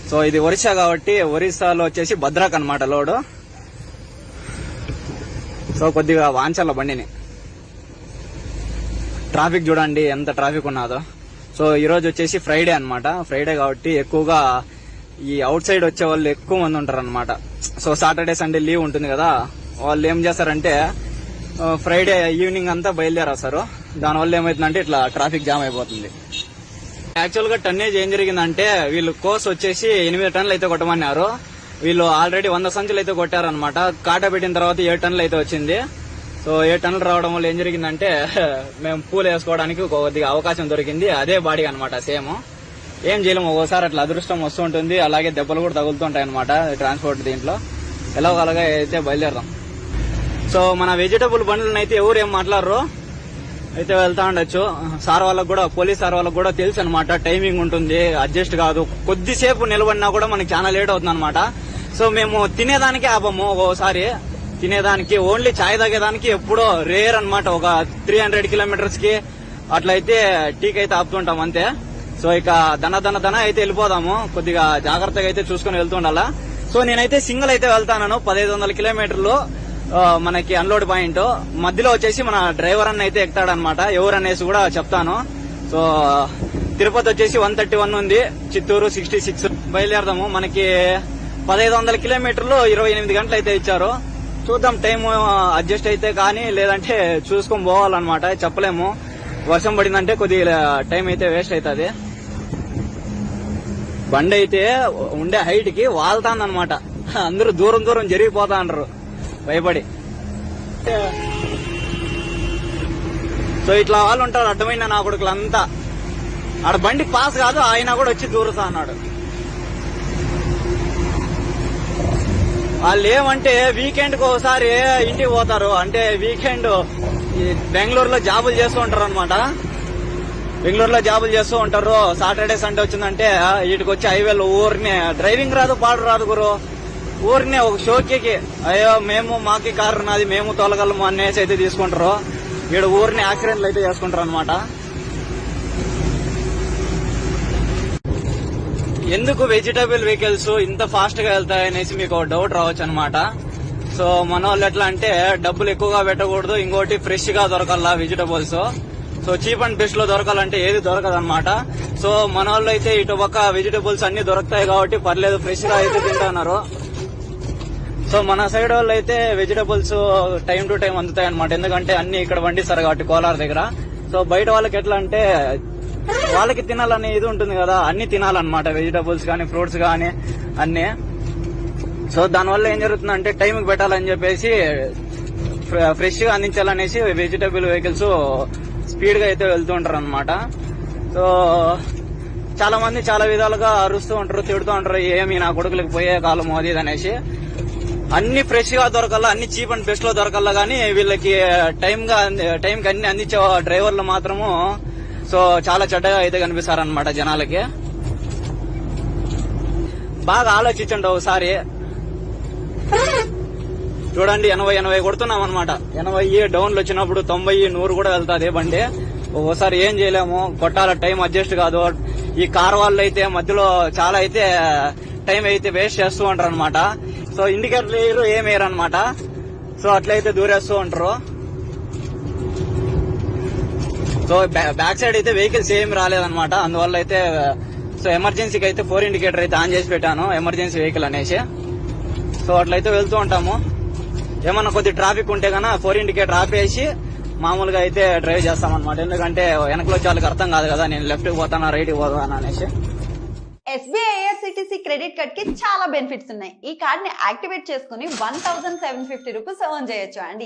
So ఇది ఒరిస్సా కాబట్టి ఒరిస్సాలో వచ్చేసి భద్రాక్ అన్నమాట లోడు. సో కొద్దిగా వాంచాల బండిని. ట్రాఫిక్ చూడండి ఎంత ట్రాఫిక్ ఉన్నదో. సో ఈ రోజు వచ్చేసి ఫ్రైడే అన్నమాట. ఫ్రైడే కాబట్టి ఎక్కువగా ఈ అవుట్ సైడ్ వచ్చే వాళ్ళు ఎక్కువ మంది ఉంటారు అనమాట. సో సాటర్డే సండే లీవ్ ఉంటుంది కదా, వాళ్ళు ఏం చేస్తారంటే ఫ్రైడే ఈవినింగ్ అంతా బయలుదేరేస్తారు. దానివల్ల ఏమైతుందంటే ఇట్లా ట్రాఫిక్ జామ్ అయిపోతుంది. యాక్చువల్ గా టన్నేజ్ ఏం జరిగిందంటే వీళ్ళు కోర్స్ వచ్చేసి 8 టన్నులు అయితే కొట్టమన్నారు. వీళ్ళు ఆల్రెడీ 100 సంచులు అయితే కొట్టారనమాట. కాటా పెట్టిన తర్వాత 7 టన్నులు అయితే వచ్చింది. సో 7 టన్నులు రావడం వల్ల ఏం జరిగిందంటే మేము పూలు వేసుకోవడానికి కొద్దిగా అవకాశం దొరికింది. అదే బాడీ అనమాట సేమ్. ఏం చేయలేము, ఒక్కోసారి అట్లా అదృష్టం వస్తూ ఉంటుంది, అలాగే దెబ్బలు కూడా తగులుతుంటాయి అనమాట ట్రాన్స్పోర్ట్ దీంట్లో. ఎలాగోలాగా అయితే బయలుదేరదాం. సో మన వెజిటబుల్ బండ్లను అయితే ఎవరు ఏం మాట్లాడరు, అయితే వెళ్తా ఉండొచ్చు. సార్ వాళ్ళకు కూడా, పోలీస్ సార్ వాళ్ళకు కూడా తెలుసు అనమాట, టైమింగ్ ఉంటుంది, అడ్జస్ట్ కాదు. కొద్దిసేపు నిలబడినా కూడా మనకి చాలా లేట్ అవుతుంది అనమాట. సో మేము తినేదానికి ఆపము, ఓసారి తినేదానికి ఓన్లీ చాయ్ తాగేదానికి ఎప్పుడో రేర్ అనమాట. ఒక 300 కిలోమీటర్స్ కి అట్లయితే టీకి అయితే ఆపుతుంటాం అంతే. సో ఇక దన అయితే వెళ్ళిపోదాము. కొద్దిగా జాగ్రత్తగా అయితే చూసుకుని వెళ్తుండాలా. సో నేనైతే సింగిల్ అయితే వెళ్తాను. 1500 కిలోమీటర్లు మనకి అన్లోడ్ పాయింట్ మధ్యలో వచ్చేసి మన డ్రైవర్ అన్న అయితే ఎక్కుతాడనమాట. ఎవరు అనేసి కూడా చెప్తాను. సో తిరుపతి వచ్చేసి 131 ఉంది, చిత్తూరు 66. బయలుదేరదాము. మనకి 1500 కిలోమీటర్లు 28 గంటలు అయితే ఇచ్చారు. చూద్దాం, టైం అడ్జస్ట్ అయితే కానీ, లేదంటే చూసుకొని పోవాలన్నమాట. చెప్పలేము, వర్షం పడిందంటే కొద్దిగా టైం అయితే వేస్ట్ అవుతుంది. బండి అయితే ఉండే హైట్ కి వాళ్తాందనమాట. అందరూ దూరం జరిగిపోతా అంటారు భయపడి. సో ఇట్లా వాళ్ళు ఉంటారు అడ్డమైన నా కొడుకులంతా. ఆడ బండి పాస్ కాదు, ఆయన కూడా వచ్చి దూరుతా అన్నాడు. వాళ్ళు ఏమంటే వీకెండ్ కి ఒకసారి ఇంటికి పోతారు. అంటే వీకెండ్ బెంగళూరులో జాబులు చేస్తూ ఉంటారు అనమాట. బెంగళూరులో జాబులు చేస్తూ ఉంటారు. సాటర్డే సండే వచ్చిందంటే వీటికి వచ్చి హైవేలో ఊరినే డ్రైవింగ్ రాదు, పాడు రాదు గురు. ఊరినే ఒక షోకి అయ్యో మాకి కారు నాది, మేము తోలగలము అనేసి అయితే తీసుకుంటారు. వీడు ఊరిని యాక్సిడెంట్లు అయితే చేసుకుంటారు అనమాట. ఎందుకు వెజిటబుల్ వెహికల్స్ ఇంత ఫాస్ట్ గా వెళ్తాయనేసి మీకు డౌట్ రావచ్చు అనమాట. సో మన వాళ్ళు ఎట్లా అంటే డబ్బులు ఎక్కువగా పెట్టకూడదు, ఇంకోటి ఫ్రెష్ గా దొరకాల vegetables. So cheap and best లో దొరకాలంటే ఏది దొరకదు అనమాట. సో మన వాళ్ళు అయితే ఇటు పక్క వెజిటబుల్స్ అన్ని దొరుకుతాయి కాబట్టి పర్లేదు, ఫ్రెష్ గా అయితే తింటున్నారు. సో మన సైడ్ వాళ్ళు అయితే వెజిటబుల్స్ టైం టు టైం అందుతాయి అనమాట. ఎందుకంటే అన్ని ఇక్కడ పండిస్తారు కాబట్టి కోలార్ దగ్గర. సో బయట వాళ్ళకి ఎట్లా అంటే వాళ్ళకి తినాలనే ఇది ఉంటుంది కదా, అన్ని తినాలన్నమాట, వెజిటబుల్స్ కానీ ఫ్రూట్స్ కానీ అన్ని. సో దానివల్ల ఏం జరుగుతుందంటే టైంకి పెట్టాలని చెప్పేసి ఫ్రెష్ గా అందించాలనేసి వెజిటబుల్ వెహికల్స్ స్పీడ్ గా అయితే వెళ్తూ ఉంటారు అనమాట. సో చాలా మంది చాలా విధాలుగా అరుస్తూ ఉంటారు, తిడుతూ ఉంటారు, ఏమి నా కొడుకులకు పోయే కాలం అది ఇది అనేసి. అన్ని ఫ్రెష్ గా దొరకల్లా, అన్ని చీప్ అండ్ బెస్ట్ లో దొరకల్లా, కానీ వీళ్ళకి టైంకి అన్ని అందించే డ్రైవర్లు మాత్రము సో చాలా చెడ్డగా అయితే కనిపిస్తారనమాట జనాలకి. బాగా ఆలోచించండి ఒకసారి. చూడండి 80 కొడుతున్నాం అనమాట. 80 డౌన్లు వచ్చినప్పుడు 90, 100 కూడా వెళ్తాది బండి. ఒకసారి ఏం చేయలేము, కొట్టాల, టైం అడ్జస్ట్ కాదు. ఈ కార్ వాళ్ళు అయితే మధ్యలో చాలా అయితే టైం అయితే వేస్ట్ చేస్తూ ఉంటారు అనమాట. సో ఇండికేటర్ ఏమేయరు అనమాట. సో అట్లయితే దూరేస్తూ ఉంటారు. సో బ్యాక్ సైడ్ అయితే వెహికల్స్ ఏమి రాలేదనమాట. అందువల్ల అయితే సో ఎమర్జెన్సీకి అయితే 4 ఇండికేటర్ అయితే ఆన్ చేసి పెట్టాను, ఎమర్జెన్సీ వెహికల్ అనేసి. సో అట్లయితే వెళ్తూ ఉంటాము. ఏమన్నా కొద్ది ట్రాఫిక్ ఉంటే కన్నా 4 ఇండికేటర్ ఆపేసి మామూలుగా అయితే డ్రైవ్ చేస్తామన్నమాట. ఎందుకంటే వెనకలో వచ్చే వాళ్ళకి అర్థం కాదు కదా, నేను లెఫ్ట్ కి పోతానా రైట్ కి పోతానా అనేసి. SBI IRCTC క్రెడిట్ కార్డ్ కి చాలా బెనిఫిట్స్ ఉన్నాయి. ఈ కార్డ్ ని యాక్టివేట్ చేసుకుని 1750 రూపీస్ ఎర్న్ చేయొచ్చు. అండ్ ఈ